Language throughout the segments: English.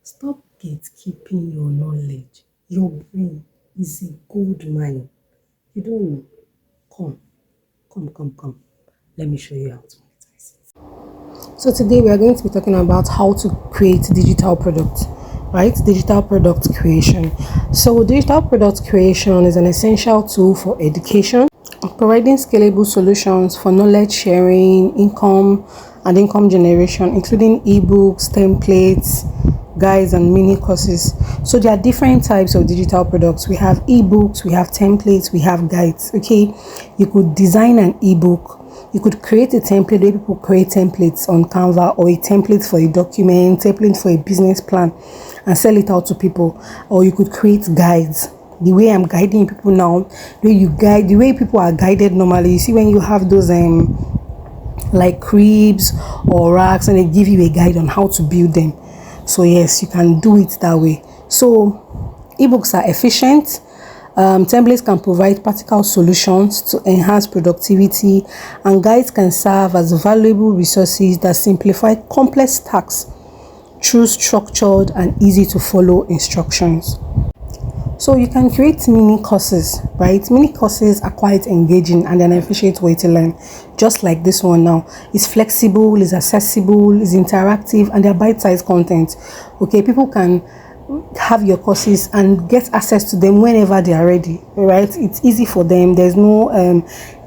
Stop gatekeeping your knowledge. Your brain is a gold mine. You don't know. Come, come. Let me show you how to monetize it. So today we are going to be talking about how to create digital products, right? Digital product creation. So digital product creation is an essential tool for education, providing scalable solutions for knowledge sharing, income generation, including ebooks, templates, guides, and mini courses. So there are different types of digital products. We have ebooks, we have templates, we have guides. Okay, you could design an ebook. You could create a template where people create templates on Canva, or a template for a document, template for a business plan, and sell it out to people. Or you could create guides. The way I'm guiding people now, the way people are guided normally. You see, when you have those like cribs or racks, and they give you a guide on how to build them. So yes, you can do it that way. So ebooks are efficient. Templates can provide practical solutions to enhance productivity, and guides can serve as valuable resources that simplify complex tasks through structured and easy to follow instructions. So you can create mini courses, right? Mini courses are quite engaging and an efficient way to learn. Just like this one now. It's flexible, it's accessible, it's interactive, and they're bite-sized content. Okay, people can have your courses and get access to them whenever they are ready, right? It's easy for them. There's no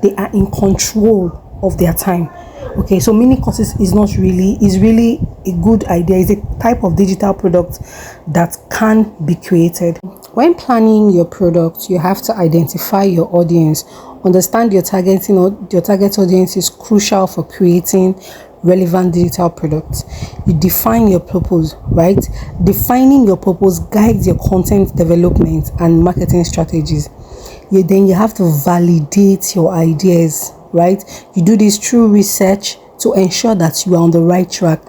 they are in control of their time. Okay, so mini courses is really a good idea. It's a type of digital product that can be created. When planning your product, you have to identify your audience. Understand your target audience is crucial for creating relevant digital products. You define your purpose, right? Defining your purpose guides your content development and marketing strategies. You have to validate your ideas, right? You do this through research to ensure that you are on the right track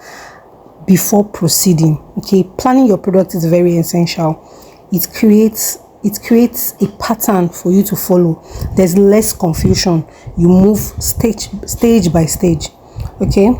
before proceeding. Okay, planning your product is very essential. It creates a pattern for you to follow. There's less confusion. You move stage by stage. Okay,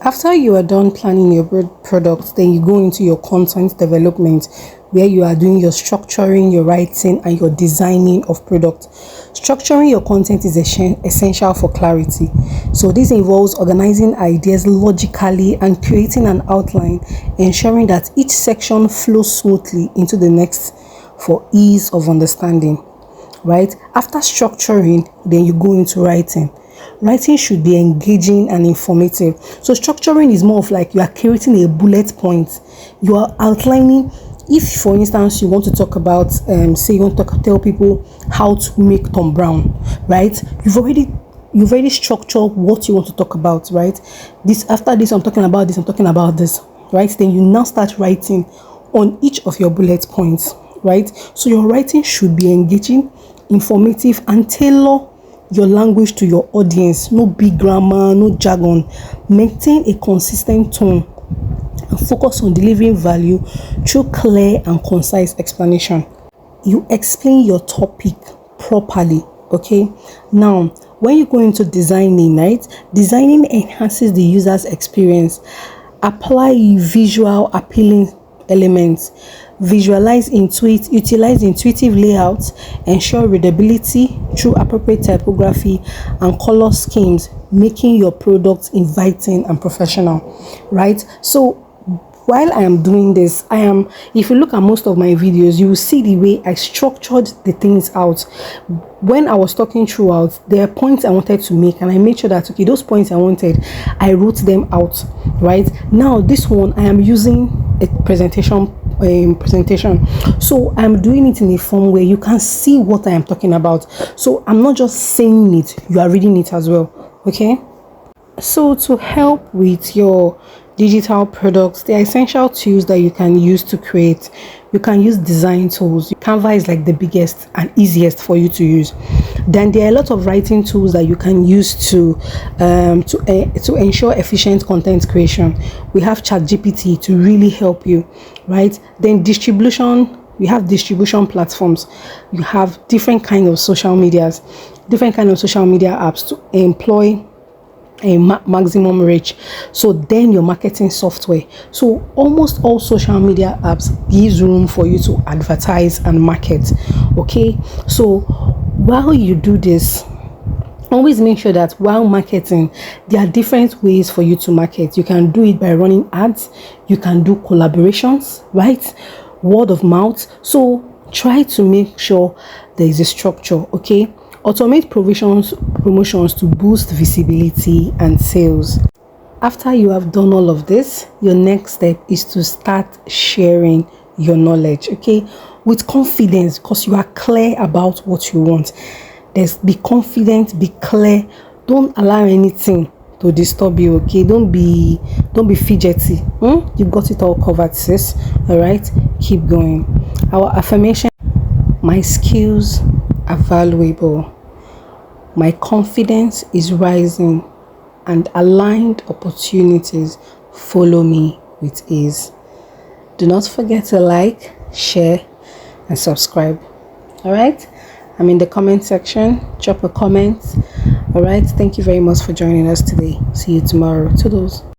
after you are done planning your product, then you go into your content development, where you are doing your structuring, your writing, and your designing of product. Structuring your content is essential for clarity. So this involves organizing ideas logically and creating an outline, ensuring that each section flows smoothly into the next for ease of understanding, right? After structuring, then you go into writing. Writing should be engaging and informative. So structuring is more of like you are creating a bullet point. You are outlining. If, for instance, you want to talk about, say you want to tell people how to make Tom Brown, right? You've already structured what you want to talk about, right? After this, I'm talking about this, I'm talking about this, right? Then you now start writing on each of your bullet points, right? So your writing should be engaging, informative, and tailor your language to your audience. No big grammar, no jargon. Maintain a consistent tone and focus on delivering value through clear and concise explanation. You explain your topic properly. Okay, now when you go into designing, right? Designing enhances the user's experience. Apply visual appealing elements. Utilize intuitive layouts, ensure readability through appropriate typography and color schemes, making your product inviting and professional, right? So while I am doing this, if you look at most of my videos, you will see the way I structured the things out. When I was talking throughout, there are points I wanted to make, and I made sure that, okay, those points I wanted, I wrote them out, right? Now, this one, I am using a presentation. So I'm doing it in a form where you can see what I am talking about. So I'm not just saying it, you are reading it as well, okay? So to help with your digital products, the essential tools that you can use to create, you can use design tools. Canva is like the biggest and easiest for you to use. Then there are a lot of writing tools that you can use to ensure efficient content creation. We have ChatGPT to really help you, right? Then distribution. We have distribution platforms. You have different kind of social media apps to a maximum reach. So then your marketing software, so almost all social media apps gives room for you to advertise and market. Okay, so while you do this, always make sure that while marketing, there are different ways for you to market. You can do it by running ads, you can do collaborations, right? Word of mouth. So try to make sure there is a structure. Okay, automate promotions to boost visibility and sales. After you have done all of this, your next step is to start sharing your knowledge, okay, with confidence, because you are clear about what you want. Be confident, be clear, don't allow anything to disturb you. Okay, don't be fidgety. You got it all covered, sis. All right, keep going. Our affirmation: my skills are valuable, my confidence is rising, and aligned opportunities follow me with ease. Do not forget to like, share, and subscribe. All right, I'm in the comment section. Drop a comment. All right, thank you very much for joining us today. See you tomorrow. Toodles.